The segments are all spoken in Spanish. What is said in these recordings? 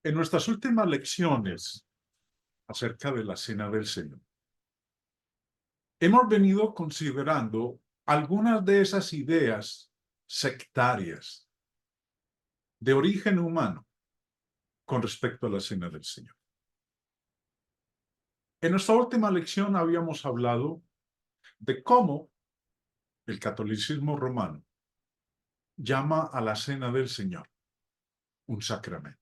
En nuestras últimas lecciones acerca de la Cena del Señor, hemos venido considerando algunas de esas ideas sectarias de origen humano con respecto a la Cena del Señor. En nuestra última lección habíamos hablado de cómo el catolicismo romano llama a la Cena del Señor un sacramento.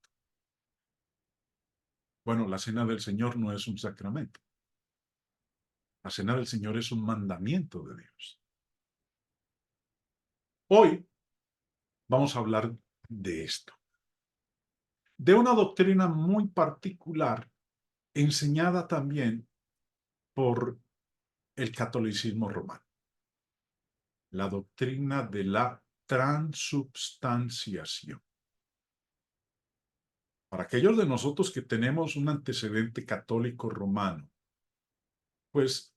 Bueno, la Cena del Señor no es un sacramento. La Cena del Señor es un mandamiento de Dios. Hoy vamos a hablar de esto, de una doctrina muy particular enseñada también por el catolicismo romano, la doctrina de la transubstanciación. Para aquellos de nosotros que tenemos un antecedente católico romano, pues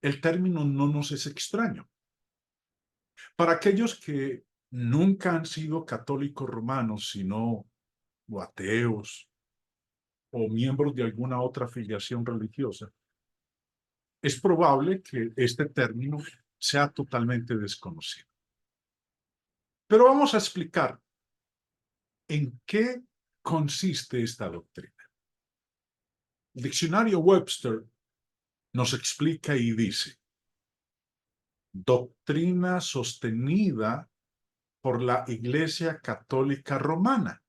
el término no nos es extraño. Para aquellos que nunca han sido católicos romanos, sino o ateos o miembros de alguna otra filiación religiosa, es probable que este término sea totalmente desconocido. Pero vamos a explicar en qué consiste esta doctrina. El diccionario Webster nos explica y dice: doctrina sostenida por la Iglesia Católica Romana,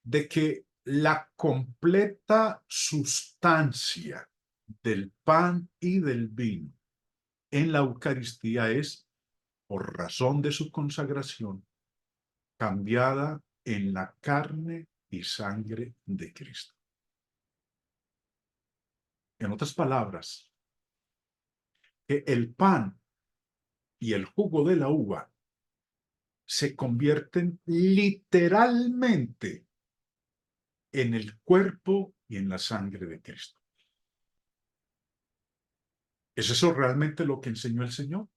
de que la completa sustancia del pan y del vino en la Eucaristía es, por razón de su consagración, cambiada en la carne y sangre de Cristo. En otras palabras, que el pan y el jugo de la uva se convierten literalmente en el cuerpo y en la sangre de Cristo. ¿Es eso realmente lo que enseñó el Señor?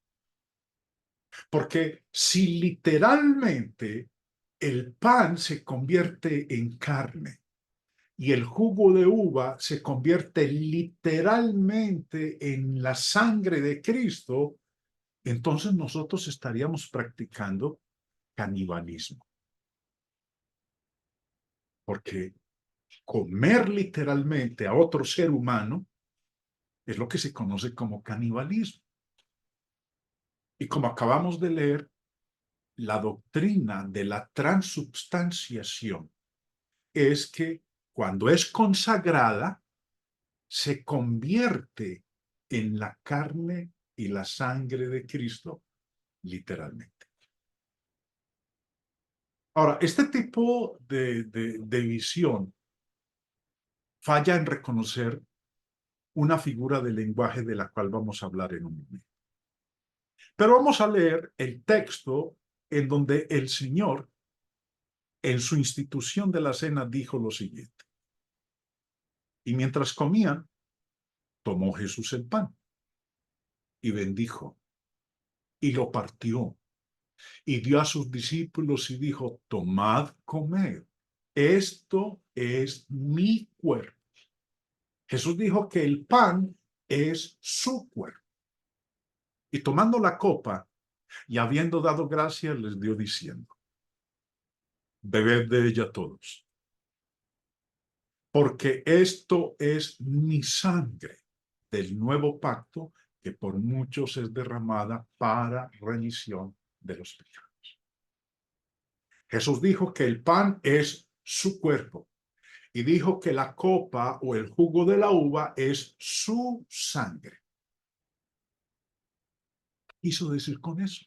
Porque si literalmente el pan se convierte en carne y el jugo de uva se convierte literalmente en la sangre de Cristo, entonces nosotros estaríamos practicando canibalismo. Porque comer literalmente a otro ser humano es lo que se conoce como canibalismo. Y como acabamos de leer, la doctrina de la transubstanciación es que cuando es consagrada, se convierte en la carne y la sangre de Cristo, literalmente. Ahora, este tipo de visión falla en reconocer una figura de lenguaje de la cual vamos a hablar en un momento. Pero vamos a leer el texto en donde el Señor, en su institución de la cena, dijo lo siguiente: y mientras comían, tomó Jesús el pan y bendijo y lo partió y dio a sus discípulos y dijo: tomad, comed, esto es mi cuerpo. Jesús dijo que el pan es su cuerpo. Y tomando la copa y habiendo dado gracias, les dio diciendo: bebed de ella todos, porque esto es mi sangre del nuevo pacto, que por muchos es derramada para remisión de los pecados. Jesús dijo que el pan es su cuerpo y dijo que la copa o el jugo de la uva es su sangre. ¿Qué quiso decir con eso?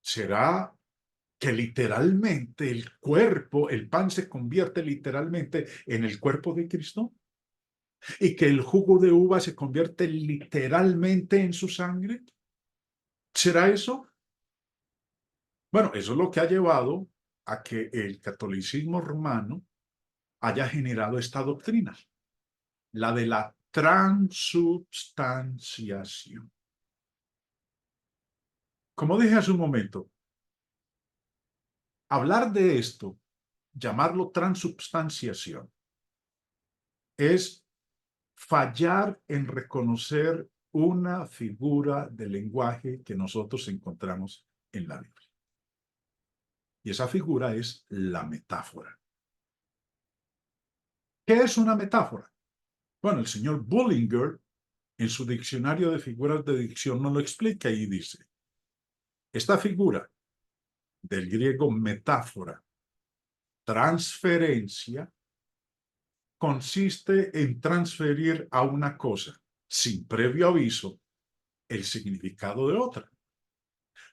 ¿Será que literalmente el cuerpo, el pan se convierte literalmente en el cuerpo de Cristo? ¿Y que el jugo de uva se convierte literalmente en su sangre? ¿Será eso? Bueno, eso es lo que ha llevado a que el catolicismo romano haya generado esta doctrina, la de la transubstanciación. Como dije hace un momento, Hablar de esto, llamarlo transubstanciación, es fallar en reconocer una figura de lenguaje que nosotros encontramos en la Biblia. Y esa figura es la metáfora. ¿Qué es una metáfora? Bueno, el señor Bullinger, en su diccionario de figuras de dicción, nos lo explica y dice, esta figura, del griego metáfora, transferencia, consiste en transferir a una cosa, sin previo aviso, el significado de otra,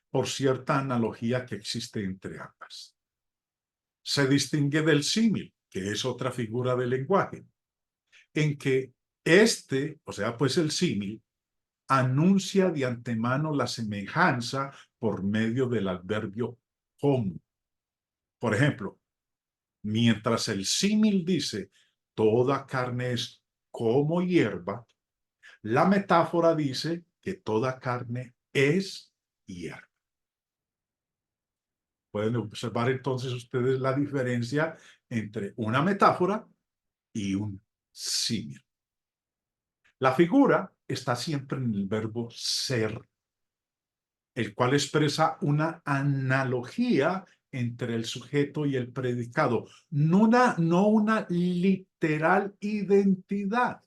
por cierta analogía que existe entre ambas. Se distingue del símil, que es otra figura del lenguaje, en que o sea, pues el símil, anuncia de antemano la semejanza por medio del adverbio como. Por ejemplo, mientras el símil dice toda carne es como hierba, la metáfora dice que toda carne es hierba. Pueden observar entonces ustedes la diferencia entre una metáfora y un símil. La figura está siempre en el verbo ser, el cual expresa una analogía entre el sujeto y el predicado, no una literal identidad.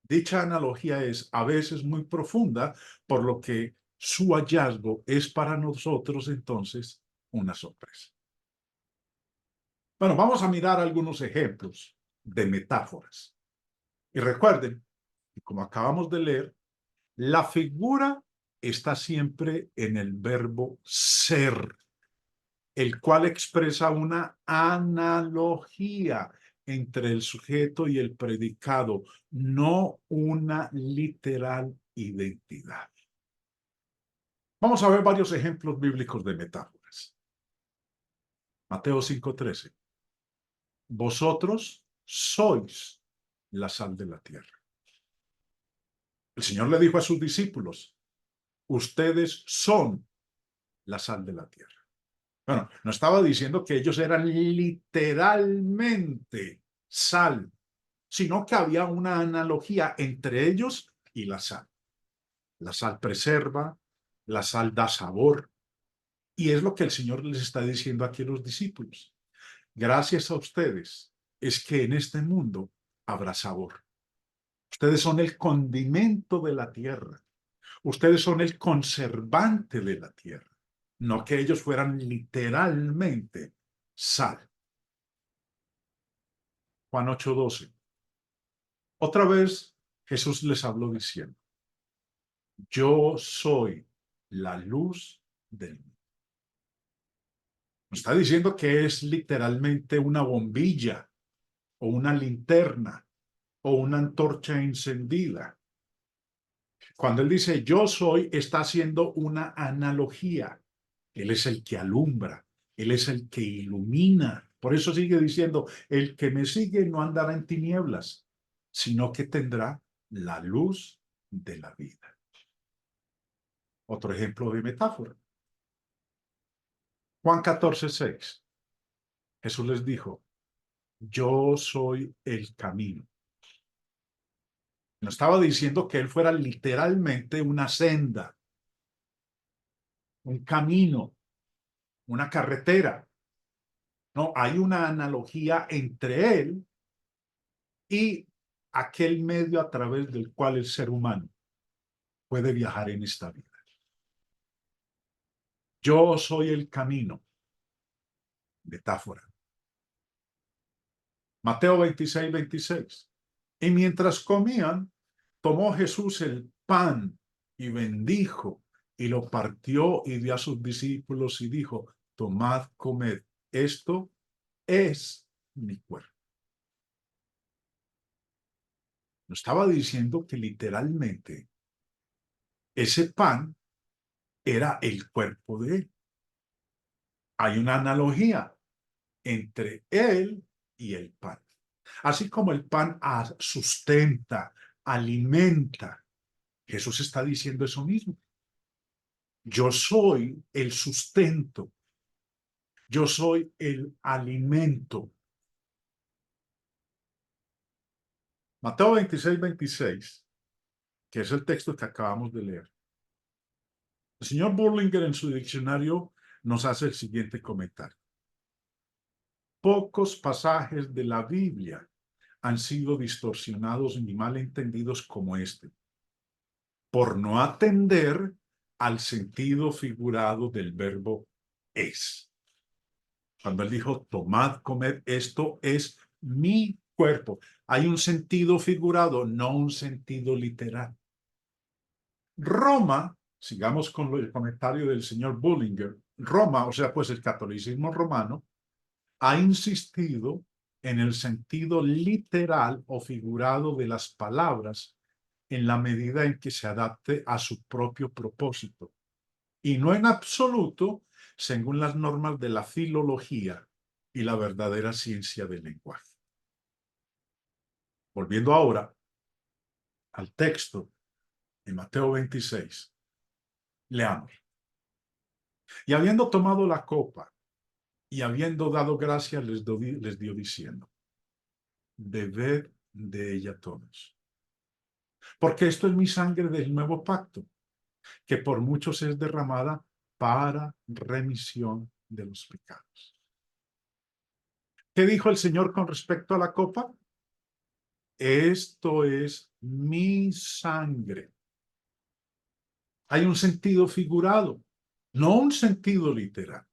Dicha analogía es a veces muy profunda, por lo que su hallazgo es para nosotros entonces una sorpresa. Bueno, vamos a mirar algunos ejemplos de metáforas. Y recuerden, como acabamos de leer, la figura está siempre en el verbo ser, el cual expresa una analogía entre el sujeto y el predicado, no una literal identidad. Vamos a ver varios ejemplos bíblicos de metáforas. Mateo 5:13. Vosotros sois la sal de la tierra. El Señor le dijo a sus discípulos, ustedes son la sal de la tierra. Bueno, no estaba diciendo que ellos eran literalmente sal, sino que había una analogía entre ellos y la sal. La sal preserva, la sal da sabor, y es lo que el Señor les está diciendo aquí a los discípulos. Gracias a ustedes es que en este mundo habrá sabor. Ustedes son el condimento de la tierra. Ustedes son el conservante de la tierra. No que ellos fueran literalmente sal. Juan 8:12. Otra vez Jesús les habló diciendo, yo soy la luz del mundo. No está diciendo que es literalmente una bombilla o una linterna o una antorcha encendida. Cuando él dice yo soy, está haciendo una analogía. Él es el que alumbra, él es el que ilumina. Por eso sigue diciendo, el que me sigue no andará en tinieblas, sino que tendrá la luz de la vida. Otro ejemplo de metáfora. Juan 14:6. Jesús les dijo, yo soy el camino. No estaba diciendo que él fuera literalmente una senda, un camino, una carretera. No, hay una analogía entre él y aquel medio a través del cual el ser humano puede viajar en esta vida. Yo soy el camino. Metáfora. Mateo 26:26. Y mientras comían, tomó Jesús el pan y bendijo y lo partió y dio a sus discípulos y dijo, tomad, comed, esto es mi cuerpo. No estaba diciendo que literalmente ese pan era el cuerpo de él. Hay una analogía entre él y el pan. Así como el pan sustenta, alimenta, Jesús está diciendo eso mismo. Yo soy el sustento. Yo soy el alimento. Mateo 26, que es el texto que acabamos de leer. El señor Burlinger en su diccionario nos hace el siguiente comentario. Pocos pasajes de la Biblia han sido distorsionados ni mal entendidos como este, por no atender al sentido figurado del verbo es. Cuando él dijo, tomad, comed, esto es mi cuerpo. Hay un sentido figurado, no un sentido literal. Roma, sigamos con el comentario del señor Bullinger, Roma, o sea, pues el catolicismo romano, ha insistido en el sentido literal o figurado de las palabras en la medida en que se adapte a su propio propósito, y no en absoluto según las normas de la filología y la verdadera ciencia del lenguaje. Volviendo ahora al texto de Mateo 26, leamos. Y habiendo tomado la copa y habiendo dado gracias, les dio diciendo, bebed de ella todos, porque esto es mi sangre del nuevo pacto, que por muchos es derramada para remisión de los pecados. ¿Qué dijo el Señor con respecto a la copa? Esto es mi sangre. Hay un sentido figurado, no un sentido literal.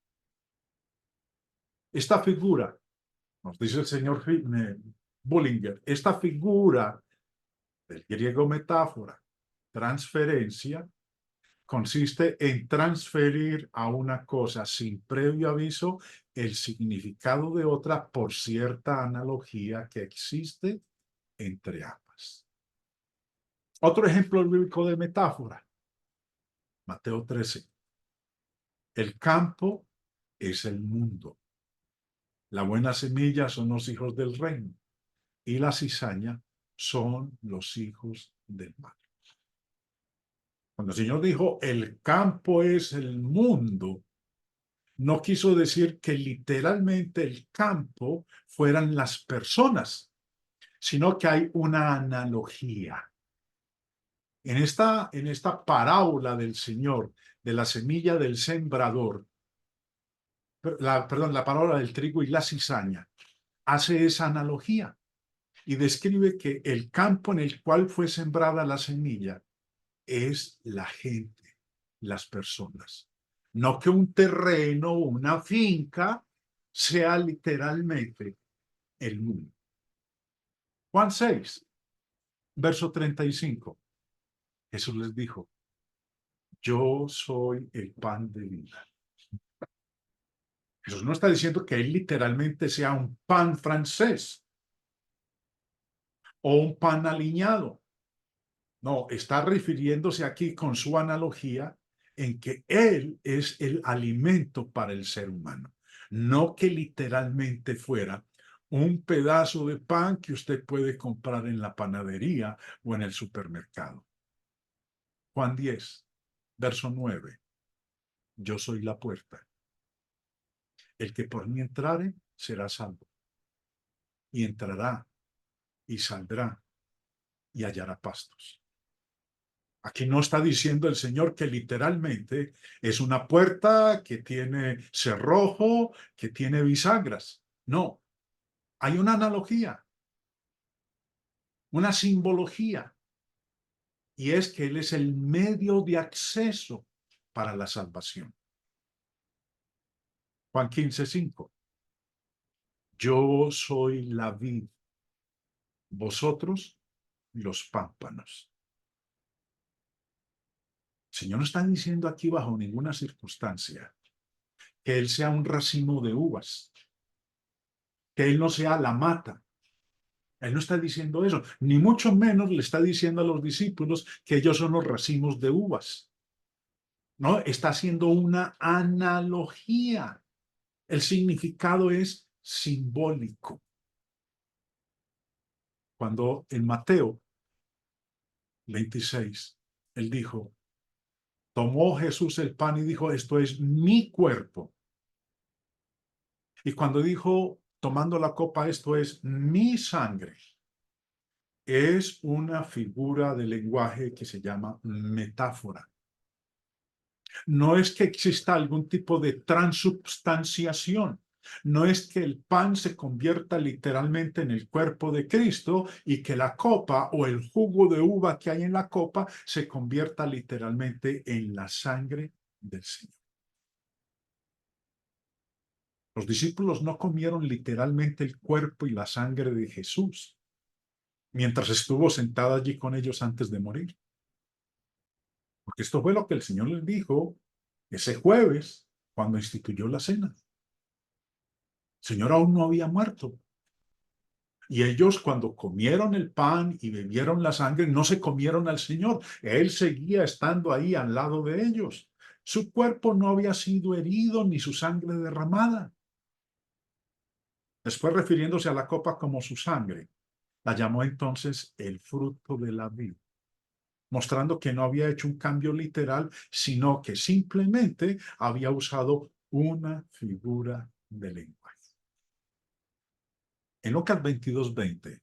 Esta figura, nos dice el señor Bullinger, esta figura del griego metáfora, transferencia, consiste en transferir a una cosa sin previo aviso el significado de otra por cierta analogía que existe entre ambas. Otro ejemplo bíblico de metáfora, Mateo 13. El campo es el mundo. La buena semilla son los hijos del reino y la cizaña son los hijos del mal. Cuando el Señor dijo el campo es el mundo, no quiso decir que literalmente el campo fueran las personas, sino que hay una analogía. En esta parábola del Señor, de la semilla del sembrador, la parábola del trigo y la cizaña, hace esa analogía y describe que el campo en el cual fue sembrada la semilla es la gente, las personas. No que un terreno, una finca, sea literalmente el mundo. Juan 6, verso 35. Jesús les dijo, yo soy el pan de vida. Jesús no está diciendo que él literalmente sea un pan francés o un pan aliñado. No, está refiriéndose aquí con su analogía en que él es el alimento para el ser humano. No que literalmente fuera un pedazo de pan que usted puede comprar en la panadería o en el supermercado. Juan 10, verso 9. Yo soy la puerta. El que por mí entrare será salvo. Y entrará y saldrá y hallará pastos. Aquí no está diciendo el Señor que literalmente es una puerta que tiene cerrojo, que tiene bisagras. No, hay una analogía, una simbología, y es que Él es el medio de acceso para la salvación. Juan 15:5. Yo soy la vid, vosotros los pámpanos. El Señor no está diciendo aquí bajo ninguna circunstancia que Él sea un racimo de uvas, que Él no sea la mata. Él no está diciendo eso, ni mucho menos le está diciendo a los discípulos que ellos son los racimos de uvas. No, está haciendo una analogía. El significado es simbólico. Cuando en Mateo 26, él dijo, tomó Jesús el pan y dijo, esto es mi cuerpo. Y cuando dijo, tomando la copa, esto es mi sangre, es una figura de lenguaje que se llama metáfora. No es que exista algún tipo de transubstanciación. No es que el pan se convierta literalmente en el cuerpo de Cristo y que la copa o el jugo de uva que hay en la copa se convierta literalmente en la sangre del Señor. Los discípulos no comieron literalmente el cuerpo y la sangre de Jesús mientras estuvo sentado allí con ellos antes de morir. Porque esto fue lo que el Señor les dijo ese jueves cuando instituyó la cena. El Señor aún no había muerto. Y ellos cuando comieron el pan y bebieron la sangre, no se comieron al Señor. Él seguía estando ahí al lado de ellos. Su cuerpo no había sido herido ni su sangre derramada. Después, refiriéndose a la copa como su sangre, la llamó entonces el fruto de la vid, mostrando que no había hecho un cambio literal, sino que simplemente había usado una figura de lenguaje. En Lucas 22:20,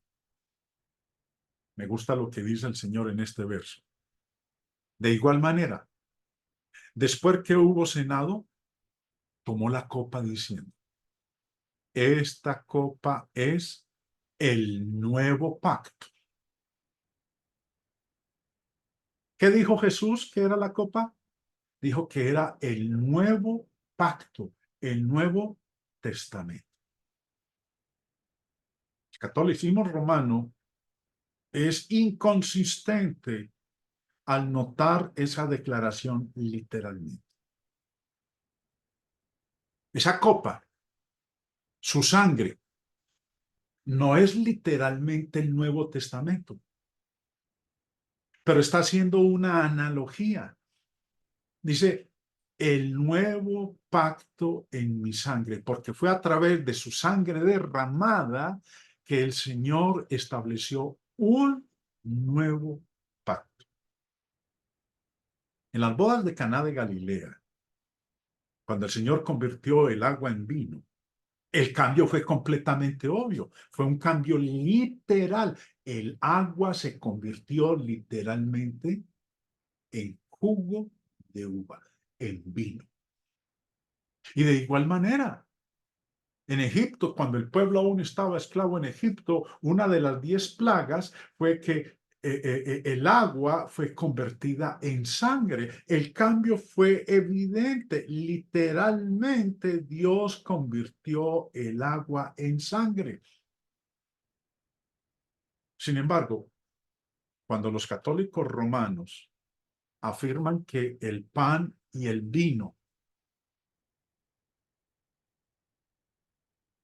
me gusta lo que dice el Señor en este verso. De igual manera, después que hubo cenado, tomó la copa diciendo, esta copa es el nuevo pacto. ¿Qué dijo Jesús que era la copa? Dijo que era el nuevo pacto, el nuevo testamento. El catolicismo romano es inconsistente al notar esa declaración literalmente. Esa copa, su sangre, no es literalmente el Nuevo Testamento, pero está haciendo una analogía. Dice, el nuevo pacto en mi sangre, porque fue a través de su sangre derramada que el Señor estableció un nuevo pacto. En las bodas de Caná de Galilea, cuando el Señor convirtió el agua en vino, el cambio fue completamente obvio, fue un cambio literal. El agua se convirtió literalmente en jugo de uva, en vino. Y de igual manera, en Egipto, cuando el pueblo aún estaba esclavo en Egipto, una de las 10 plagas fue que el agua fue convertida en sangre. El cambio fue evidente. Literalmente Dios convirtió el agua en sangre. Sin embargo, cuando los católicos romanos afirman que el pan y el vino,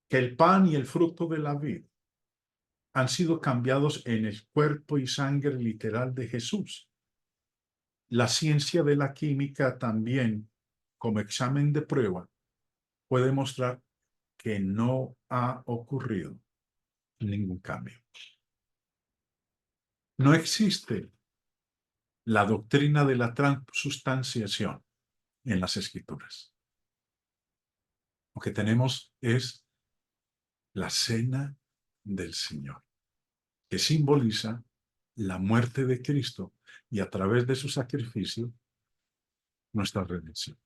que el pan y el fruto de la vid han sido cambiados en el cuerpo y sangre literal de Jesús. La ciencia de la química también, como examen de prueba, puede mostrar que no ha ocurrido ningún cambio. No existe la doctrina de la transustanciación en las Escrituras. Lo que tenemos es la cena del Señor, que simboliza la muerte de Cristo y a través de su sacrificio nuestra redención.